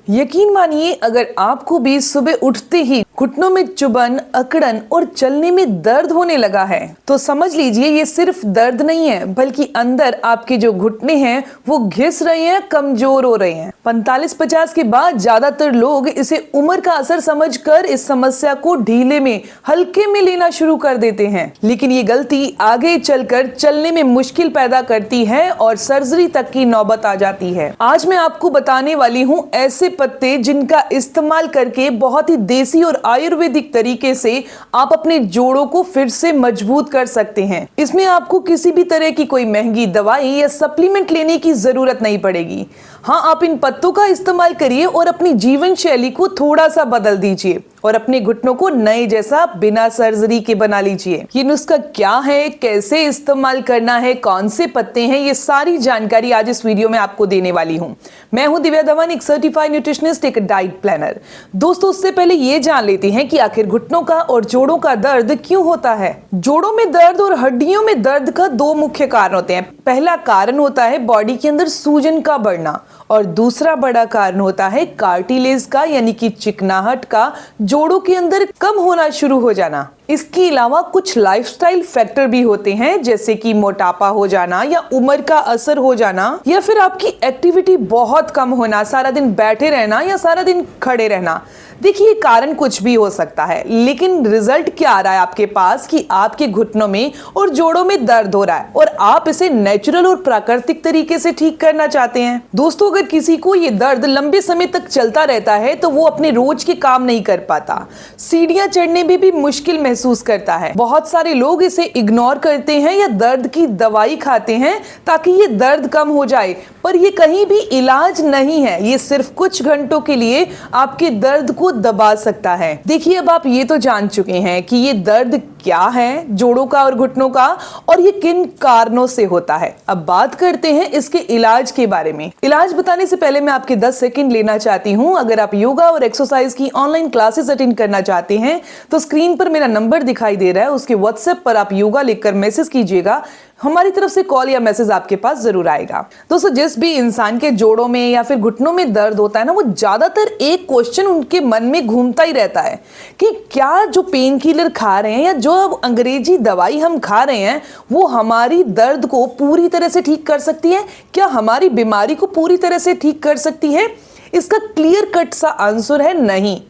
यकीन मानिए, अगर आपको भी सुबह उठते ही घुटनों में चुभन, अकड़न और चलने में दर्द होने लगा है तो समझ लीजिए ये सिर्फ दर्द नहीं है, बल्कि अंदर आपके जो घुटने हैं वो घिस रहे हैं, कमजोर हो रहे हैं। 45-50 के बाद ज्यादातर लोग इसे उम्र का असर समझकर इस समस्या को ढीले में, हल्के में लेना शुरू कर देते हैं, लेकिन ये गलती आगे चलकर चलने में मुश्किल पैदा करती है और सर्जरी तक की नौबत आ जाती है। आज मैं आपको बताने वाली हूँ ऐसे पत्ते जिनका इस्तेमाल करके बहुत ही देसी और आयुर्वेदिक तरीके से आप अपने जोड़ों को फिर से मजबूत कर सकते हैं। इसमें आपको किसी भी तरह की कोई महंगी दवाई या सप्लीमेंट लेने की जरूरत नहीं पड़ेगी। हाँ, आप इन पत्तों का इस्तेमाल करिए और अपनी जीवन शैली को थोड़ा सा बदल दीजिए और अपने घुटनों को नए जैसा बिना सर्जरी के बना लीजिए। ये नुस्खा क्या है, कैसे इस्तेमाल करना है, कौन से पत्ते हैं, ये सारी जानकारी आज इस वीडियो में आपको देने वाली हूँ। मैं हूँ दिव्या धवन, एक सर्टिफाइड न्यूट्रिशनिस्ट, एक डाइट प्लानर। दोस्तों, उससे पहले ये जान लेते हैं कि आखिर घुटनों का और जोड़ों का दर्द क्यों होता है। जोड़ों में दर्द और हड्डियों में दर्द का दो मुख्य कारण होते हैं। पहला कारण होता है बॉडी के अंदर सूजन का बढ़ना और दूसरा बड़ा कारण होता है कार्टिलेज का, यानी कि चिकनाहट का जोड़ों के अंदर कम होना शुरू हो जाना। इसके अलावा कुछ लाइफस्टाइल फैक्टर भी होते हैं, जैसे कि मोटापा हो जाना या उम्र का असर हो जाना या फिर आपकी एक्टिविटी बहुत कम होना, सारा दिन बैठे रहना या सारा दिन खड़े रहना। देखिए, कारण कुछ भी हो सकता है, लेकिन रिजल्ट क्या आ रहा है आपके पास कि आपके घुटनों में और जोड़ों में दर्द हो रहा है और आप इसे नेचुरल और प्राकृतिक तरीके से ठीक करना चाहते हैं। दोस्तों, अगर किसी को ये दर्द लंबे समय तक चलता रहता है तो वो अपने रोज के काम नहीं कर पाता, सीढ़ियां चढ़ने में भी मुश्किल महसूस करता है। बहुत सारे लोग इसे इग्नोर करते हैं या दर्द की दवाई खाते हैं ताकि ये दर्द कम हो जाए, पर ये कहीं भी इलाज नहीं है। ये सिर्फ कुछ घंटों के लिए आपके दर्द को दबा सकता है। देखिए, अब आप ये तो जान चुके हैं कि ये दर्द क्या है, जोड़ों का और घुटनों का, और ये किन कारणों से होता है। अब बात करते हैं इसके इलाज के बारे में। इलाज बताने से पहले मैं आपके 10 सेकंड लेना चाहती हूं। अगर आप योगा और एक्सरसाइज की ऑनलाइन क्लासेस अटेंड करना चाहते हैं तो स्क्रीन पर मेरा नंबर दिखाई दे रहा है, उसके व्हाट्सएप पर आप योगा लिखकर मैसेज कीजिएगा। हमारी तरफ से कॉल या मैसेज आपके पास जरूर आएगा। दोस्तों, जिस भी इंसान के जोड़ों में या फिर घुटनों में दर्द होता है ना, वो ज्यादातर एक क्वेश्चन उनके मन में घूमता ही रहता है कि क्या जो पेन किलर खा रहे हैं या जो अंग्रेजी दवाई हम खा रहे हैं वो हमारी दर्द को पूरी तरह से ठीक कर सकती है, क्या हमारी बीमारी को पूरी तरह से ठीक कर सकती है। इसका क्लियर कट सा आंसर है नहीं,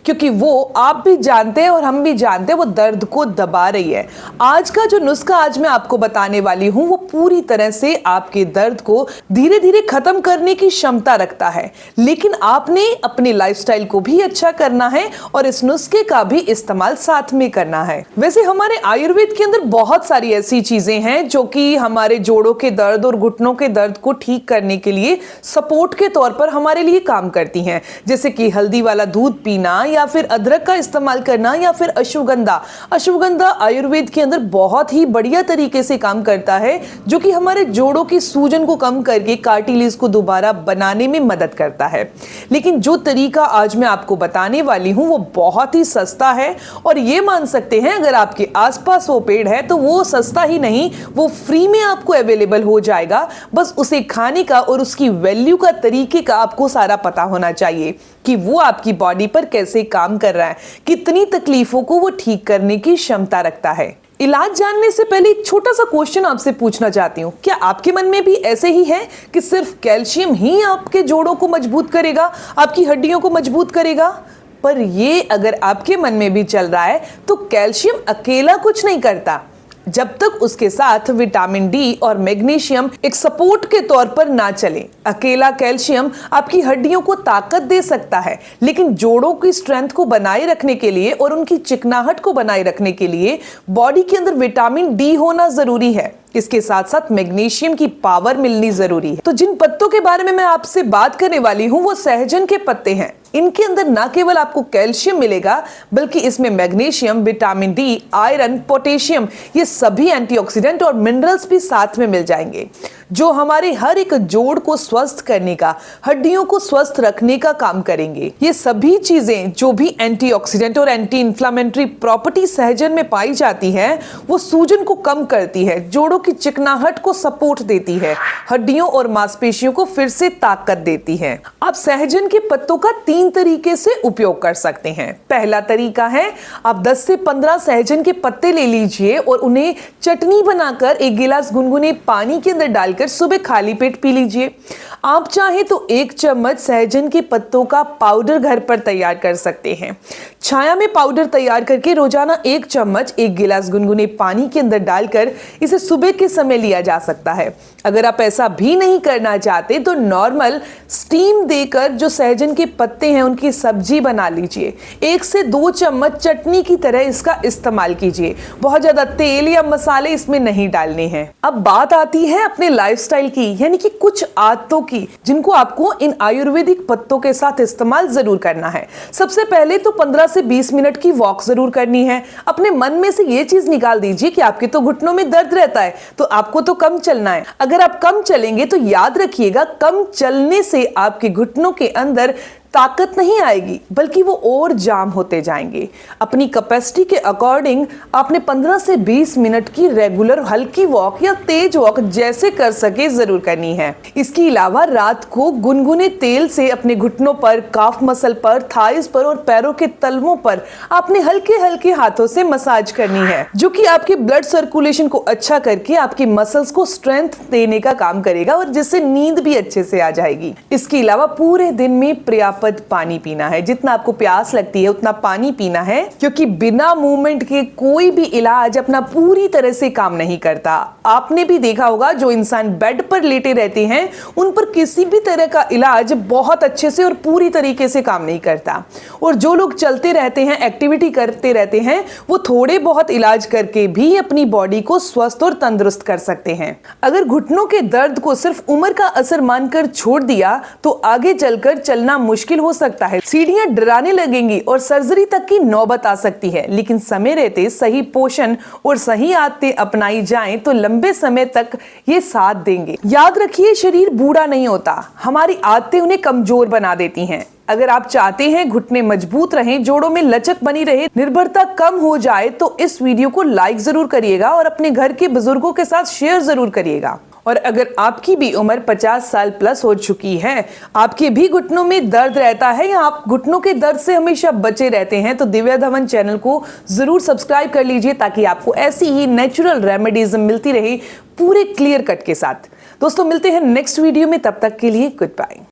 क्योंकि वो आप भी जानते हैं और हम भी जानते हैं वो दर्द को दबा रही है। आज का जो नुस्खा आज मैं आपको बताने वाली हूं वो पूरी तरह से आपके दर्द को धीरे धीरे खत्म करने की क्षमता रखता है, लेकिन आपने अपने लाइफस्टाइल को भी अच्छा करना है और इस नुस्खे का भी इस्तेमाल साथ में करना है। वैसे हमारे आयुर्वेद के अंदर बहुत सारी ऐसी चीजें हैं जो कि हमारे जोड़ों के दर्द और घुटनों के दर्द को ठीक करने के लिए सपोर्ट के तौर पर हमारे लिए काम करती हैं, जैसे कि हल्दी वाला दूध पीना या फिर अदरक का इस्तेमाल करना या फिर अश्वगंधा। अश्वगंधा आयुर्वेद के अंदर बहुत ही बढ़िया तरीके से काम करता है, जो कि हमारे जोड़ों की सूजन को कम करके कार्टिलेज को दोबारा बनाने में मदद करता है। लेकिन जो तरीका आज मैं आपको बताने वाली हूं वो बहुत ही सस्ता है और ये मान सकते हैं अगर आपके आसपास वो पेड़ है तो वो सस्ता ही नहीं, वो फ्री में आपको अवेलेबल हो जाएगा। बस उसे खाने का और उसकी वैल्यू का तरीके का आपको सारा पता होना चाहिए कि वो आपकी बॉडी पर कैसे काम कर रहा है, कितनी तकलीफों को वो ठीक करने की क्षमता रखता है। इलाज जानने से पहले एक छोटा सा क्वेश्चन आपसे पूछना चाहती हूँ। क्या आपके मन में भी ऐसे ही है कि सिर्फ कैल्शियम ही आपके जोड़ों को मजबूत करेगा, आपकी हड्डियों को मजबूत करेगा? पर ये अगर आपके मन में भी चल रहा है तो कैल्शियम अकेला कुछ नहीं करता, जब तक उसके साथ विटामिन डी और मैग्नीशियम एक सपोर्ट के तौर पर ना चले। अकेला कैल्शियम आपकी हड्डियों को ताकत दे सकता है, लेकिन जोड़ों की स्ट्रेंथ को बनाए रखने के लिए और उनकी चिकनाहट को बनाए रखने के लिए बॉडी के अंदर विटामिन डी होना जरूरी है। इसके साथ साथ मैग्नीशियम की पावर मिलनी जरूरी है। तो जिन पत्तों के बारे में मैं आपसे बात करने वाली हूँ वो सहजन के पत्ते हैं। इनके अंदर ना केवल आपको कैल्शियम मिलेगा बल्कि इसमें magnesium, vitamin D, iron, potassium, ये सभी एंटीऑक्सीडेंट और मिनरल्स भी साथ में मिल जाएंगे। जो हमारे हर एक जोड़ को स्वस्थ करने का, हड्डियों को स्वस्थ रखने का काम करेंगे। ये सभी चीजें जो भी एंटीऑक्सीडेंट और एंटी इंफ्लेमेटरी प्रॉपर्टी सहजन में पाई जाती है, वो सूजन को कम करती है, जोड़ों की चिकनाहट को सपोर्ट देती है, हड्डियों और मांसपेशियों को फिर से ताकत देती है। आप सहजन के पत्तों का 3 तरीके से उपयोग कर सकते हैं। पहला तरीका है, आप 10 से 15 सहजन के पत्ते ले लीजिए और उन्हें चटनी बनाकर 1 गिलास गुनगुने पानी के अंदर डालकर सुबह खाली पेट पी लीजिए। आप चाहें तो 1 चम्मच सहजन के पत्तों का पाउडर घर पर तैयार कर सकते हैं। छाया में पाउडर तैयार करके रोजाना 1 चम्मच 1 गिलास गुनगुने पानी के अंदर डालकर इसे सुबह के समय लिया जा सकता है। अगर आप ऐसा भी नहीं करना चाहते तो नॉर्मल स्टीम देकर जो सहजन के पत्ते हैं उनकी सब्जी बना लीजिए। 1 से 2 चम्मच चटनी की तरह इसका इस्तेमाल कीजिए। बहुत ज्यादा तेल या मसाले इसमें नहीं डालने हैं। अब बात आती है अपने लाइफस्टाइल की, यानी कि कुछ आदतों की, जिनको आपको इन आयुर्वेदिक पत्तों के साथ इस्तेमाल जरूर करना है। सबसे पहले तो 15 से 20 मिनट की वॉक जरूर करनी है। अपने मन में से ये चीज निकाल दीजिए कि आपके तो घुटनों में दर्द रहता है, तो आपको तो कम चलना है। अगर आप कम चलेंगे तो याद रखिएगा, कम चलने से आपके घुटनों के अंदर ताकत नहीं आएगी, बल्कि वो और जाम होते जाएंगे। अपनी कैपेसिटी के अकॉर्डिंग आपने 15 से 20 मिनट की रेगुलर हल्की वॉक या तेज वॉक जैसे कर सके जरूर करनी है। इसके अलावा रात को गुनगुने तेल से अपने घुटनों पर, काफ मसल पर, थाइस पर और पैरों के तलवों पर आपने हल्के हल्के हाथों से मसाज करनी है, जो कि आपके ब्लड सर्कुलेशन को अच्छा करके आपकी मसल्स को स्ट्रेंथ देने का काम करेगा और जिससे नींद भी अच्छे से आ जाएगी। इसके अलावा पूरे दिन में पर्याप्त पानी पीना है। जितना आपको प्यास लगती है उतना पानी पीना है, क्योंकि बिना मूवमेंट के कोई भी इलाज अपना पूरी तरह से काम नहीं करता। आपने भी देखा होगा, जो इंसान बेड पर लेटे रहते हैं उन पर किसी भी तरह का इलाज बहुत अच्छे से और पूरी तरीके से काम नहीं करता, और जो लोग चलते रहते हैं, एक्टिविटी करते रहते हैं, वो थोड़े बहुत इलाज करके भी अपनी बॉडी को स्वस्थ और तंदुरुस्त कर सकते हैं। अगर घुटनों के दर्द को सिर्फ उम्र का असर मानकर छोड़ दिया तो आगे चलकर चलना मुश्किल हो सकता है। सीढ़ियां डराने लगेंगी और सर्जरी तक की नौबत आ सकती है। लेकिन समय रहते सही पोषण और सही आदतें अपनाई जाएं तो लंबे समय तक ये साथ देंगे। याद रखिए, शरीर बूढ़ा नहीं होता, हमारी आदतें उन्हें कमजोर बना देती हैं। अगर आप चाहते हैं घुटने मजबूत रहें, जोड़ों में लचक बनी रहे, निर्भरता कम हो जाए, तो इस वीडियो को लाइक जरूर करिएगा और अपने घर के बुजुर्गों के साथ शेयर जरूर करिएगा। और अगर आपकी भी उम्र 50 साल प्लस हो चुकी है, आपके भी घुटनों में दर्द रहता है या आप घुटनों के दर्द से हमेशा बचे रहते हैं, तो दिव्या धवन चैनल को जरूर सब्सक्राइब कर लीजिए, ताकि आपको ऐसी ही नेचुरल रेमेडीज मिलती रहे पूरे क्लियर कट के साथ। दोस्तों, मिलते हैं नेक्स्ट वीडियो में, तब तक के लिए गुड बाय।